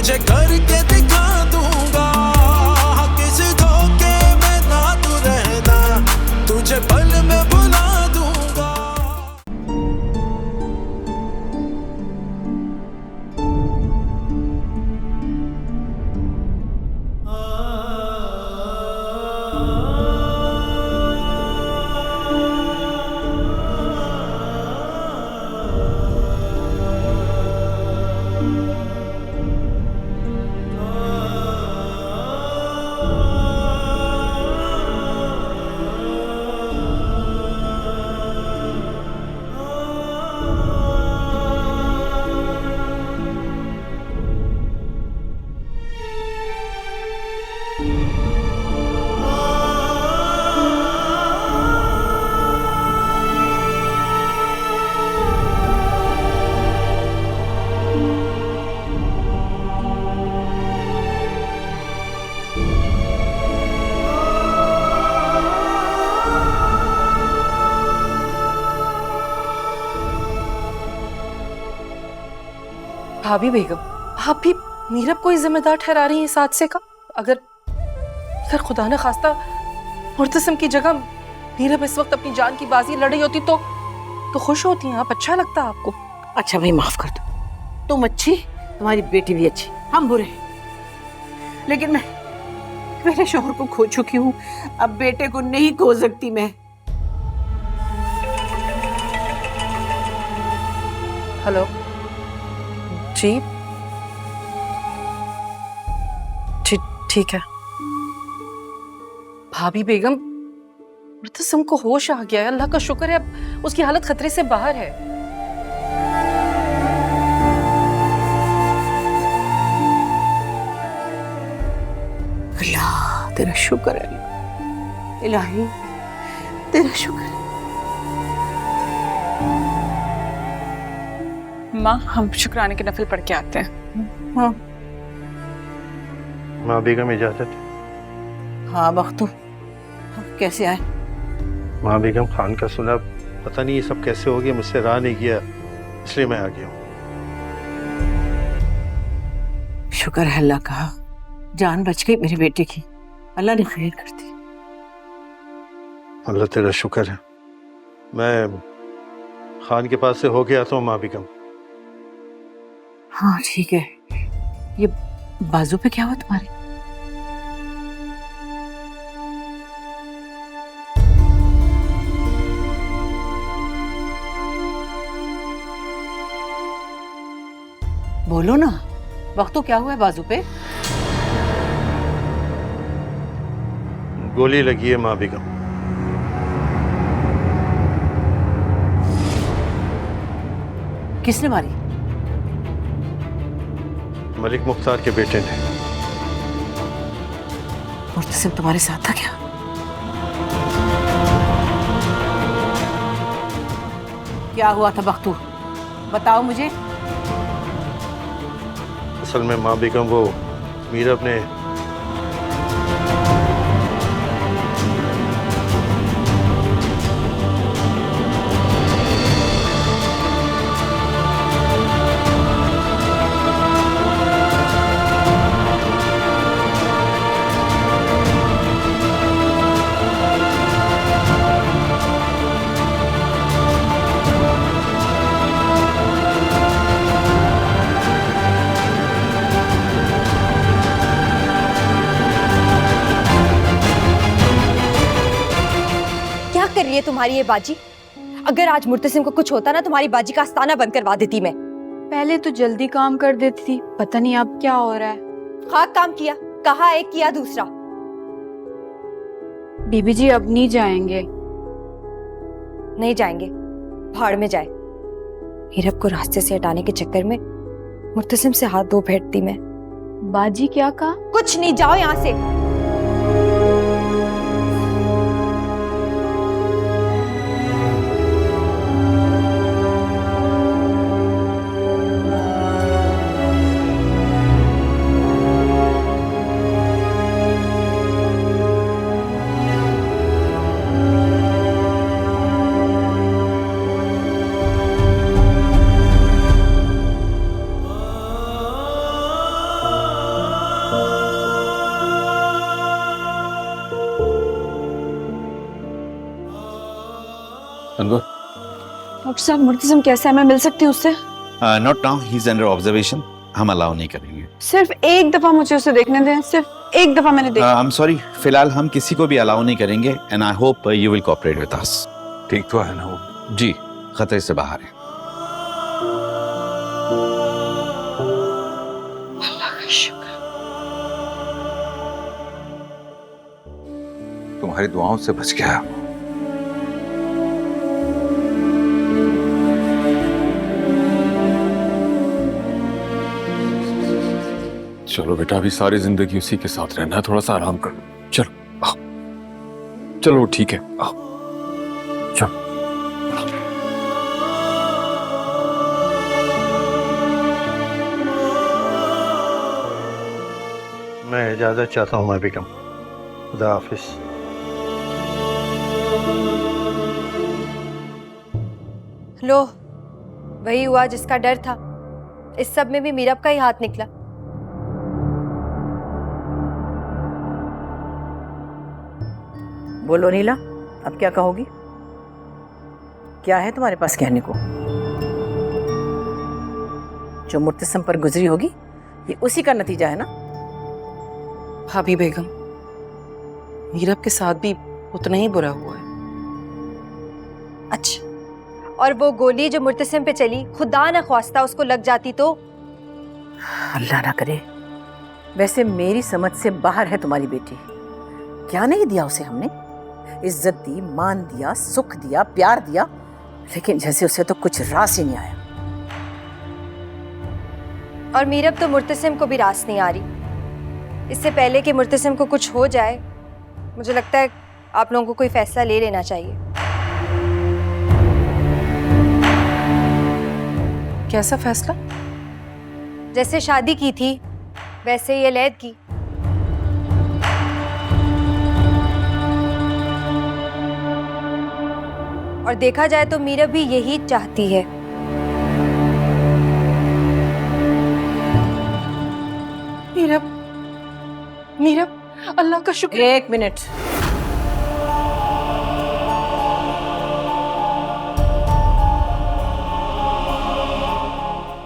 तुझे करके दिखा दूंगा, किस धोखे में ना तू रहना, तुझे पल में भुला दूंगा। भाभी बेगम, आप भी नीरब को ही जिम्मेदार ठहरा रही हैं इस हादसे का? अगर खुदा न खास्ता मुर्तसिम की जगह नीरब इस वक्त अपनी जान की बाजी लड़ रही होती तो खुश होती हैं आप, अच्छा लगता आपको? अच्छा भाई माफ कर दो, तुम अच्छी, तुम्हारी बेटी भी अच्छी, हम बुरे, लेकिन मैं मेरे शौहर को खो चुकी हूँ, अब बेटे को नहीं खो सकती मैं। हेलो जी, ठीक है। भाभी बेगम, मुर्तसिम को होश आ गया है, अल्लाह का शुक्र है, अब उसकी हालत खतरे से बाहर है। अल्लाह तेरा शुक्र है, इलाही तेरा शुक्र है। माँ, हम शुक्राने के नफल पढ़ के आते हैं। हाँ माँ बेगम इजाजत। हाँ बख्तू, कैसे आए? माँ बेगम, खान का सुना, पता नहीं ये सब कैसे हो गया, मुझसे रहा नहीं गया, इसलिए मैं आ गया हूँ। शुक्र है अल्लाह का, जान बच गई मेरे बेटे की, अल्लाह ने खैर कर दी। अल्लाह तेरा शुक्र है। मैं खान के पास से होके आता हूँ माँ बेगम। हाँ ठीक है। ये बाजू पे क्या हुआ तुम्हारे? बोलो ना, वक्त क्या हुआ है बाजू पे? गोली लगी है माँ बेगम। किसने मारी? मलिक मुख्तार के बेटे ने। मुर्तसिम तुम्हारे साथ था क्या? क्या हुआ था बख्तू, बताओ मुझे। असल में माँ बेगम, वो मीरब ने कर रही है तुम्हारी ये बाजी? अगर आज मुर्तसिम को कुछ होता ना, तुम्हारी बाजी का आस्ताना बंद करवा देती मैं। पहले तो जल्दी काम कर देती थी, पता नहीं अब क्या हो रहा है। खाक काम किया, कहा एक किया दूसरा। बीबी जी अब नहीं जाएंगे। नहीं जाएंगे, भाड़ में जाए। नीरब को रास्ते से हटाने के चक्कर में मुर्तसिम से हाथ धो बैठती मैं। बाजी क्या कहा? कुछ नहीं, जाओ यहाँ से। डॉक्टर साहब मुर्तसिम कैसा है, मैं मिल सकती हूँ उससे? Not now, he is under observation, हम अलाउ नहीं करेंगे। सिर्फ एक दफा मुझे उसे देखने दें, सिर्फ एक दफा मैंने देखा। आई एम सॉरी, फिलहाल हम किसी को भी अलाउ नहीं करेंगे and I hope you will cooperate with us. ठीक तो है ना वो? जी, खतरे से बाहर है। तुम्हारी दुआओं से बच गया। चलो बेटा, अभी सारी जिंदगी उसी के साथ रहना है, थोड़ा सा आराम कर। चलो आओ, चलो ठीक है, आओ चलो। मैं इजाज़त चाहता हूँ मैं बेगम, खुदा हाफिज। लो, वही हुआ जिसका डर था। इस सब में भी मीरब का ही हाथ निकला। बोलो नीला, अब क्या कहोगी? क्या है तुम्हारे पास कहने को? जो मुर्तसिम पर गुजरी होगी ये उसी का नतीजा है ना? भाभी बेगम, मीरब के साथ भी उतना ही बुरा हुआ है। अच्छा, और वो गोली जो मुर्तसिम पे चली, खुदा न ख्वास्ता उसको लग जाती तो? अल्लाह ना करे। वैसे मेरी समझ से बाहर है तुम्हारी बेटी। क्या नहीं दिया उसे हमने? इज्जत दी, मान दिया, सुख दिया, प्यार दिया, लेकिन जैसे उसे तो कुछ रास ही नहीं आया। और मीरब तो मुर्तसिम को भी रास नहीं आ रही। इससे पहले कि मुर्तसिम को कुछ हो जाए, मुझे लगता है आप लोगों को कोई फैसला ले लेना चाहिए। कैसा फैसला? जैसे शादी की थी वैसे ये लैद की। और देखा जाए तो मीरब भी यही चाहती है। मीरब, मीरब, अल्लाह का शुक्र। एक मिनट,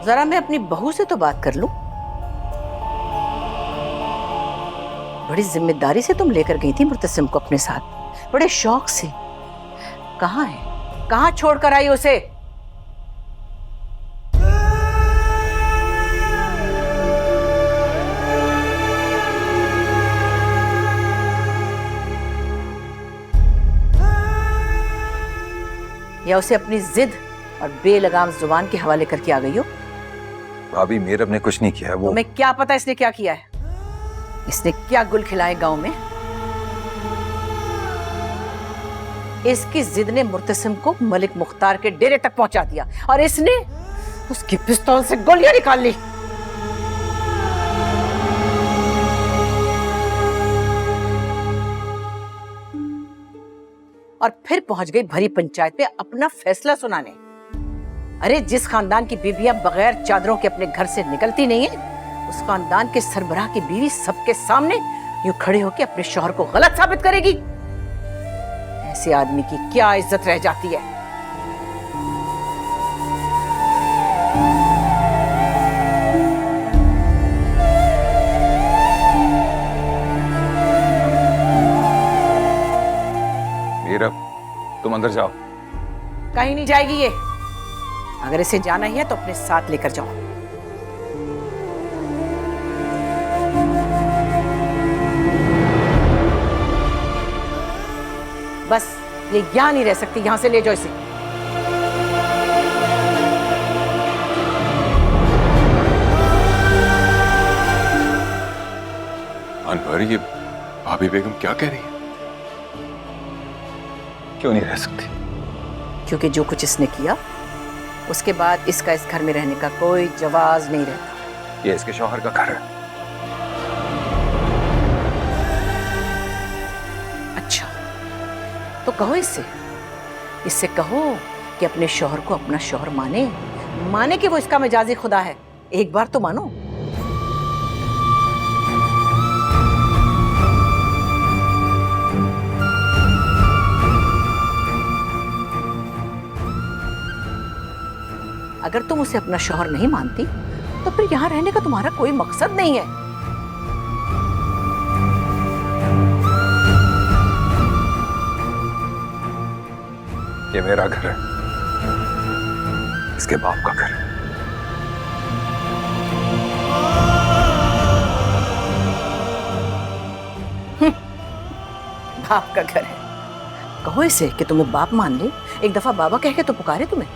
जरा मैं अपनी बहू से तो बात कर लूं। बड़ी जिम्मेदारी से तुम लेकर गई थी मुर्तसिम को अपने साथ, बड़े शौक से। कहाँ है? कहाँ छोड़कर आई उसे? या उसे अपनी जिद और बेलगाम जुबान के हवाले करके आ गई हो? भाभी, मीरब ने कुछ नहीं किया है। वो तुम्हें क्या पता इसने क्या किया है? इसने क्या गुल खिलाए गांव में? इसकी जिद ने मुर्तसिम को मलिक मुख्तार के डेरे तक पहुंचा दिया और इसने उसकी पिस्तौल से गोलियां निकाल ली। और फिर पहुंच गई भरी पंचायत में अपना फैसला सुनाने। अरे, जिस खानदान की बीवियां बगैर चादरों के अपने घर से निकलती नहीं है, उस खानदान के सरबराह की बीवी सबके सामने यूं खड़े होकर अपने शौहर को गलत साबित करेगी? ऐसे आदमी की क्या इज्जत रह जाती है? मीरब, तुम अंदर जाओ। कहीं नहीं जाएगी ये। अगर इसे जाना ही है तो अपने साथ लेकर जाओ। बस ये यहां नहीं रह सकती, यहां से ले जाओ इसे। अनवर, ये भाभी बेगम क्या कह रही है? क्यों नहीं रह सकती? क्योंकि जो कुछ इसने किया उसके बाद इसका इस घर में रहने का कोई जवाज नहीं रहता। ये इसके शौहर का घर है। अच्छा, तो कहो इससे कहो कि अपने शौहर को अपना शौहर माने कि वो इसका मिजाजी खुदा है। एक बार तो मानो। अगर तुम उसे अपना शौहर नहीं मानती तो फिर यहाँ रहने का तुम्हारा कोई मकसद नहीं है। ये मेरा घर है, इसके बाप का घर है। बाप का घर है? कहो इसे कि तुम्हें बाप मान ले। एक दफा बाबा कह के तो पुकारे तुम्हें।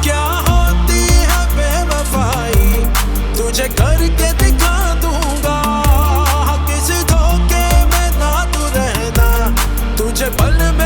क्या होती है बेवफाई, तुझे करके दिखा दूंगा। किसी धोखे में ना तू रहना, तुझे पल में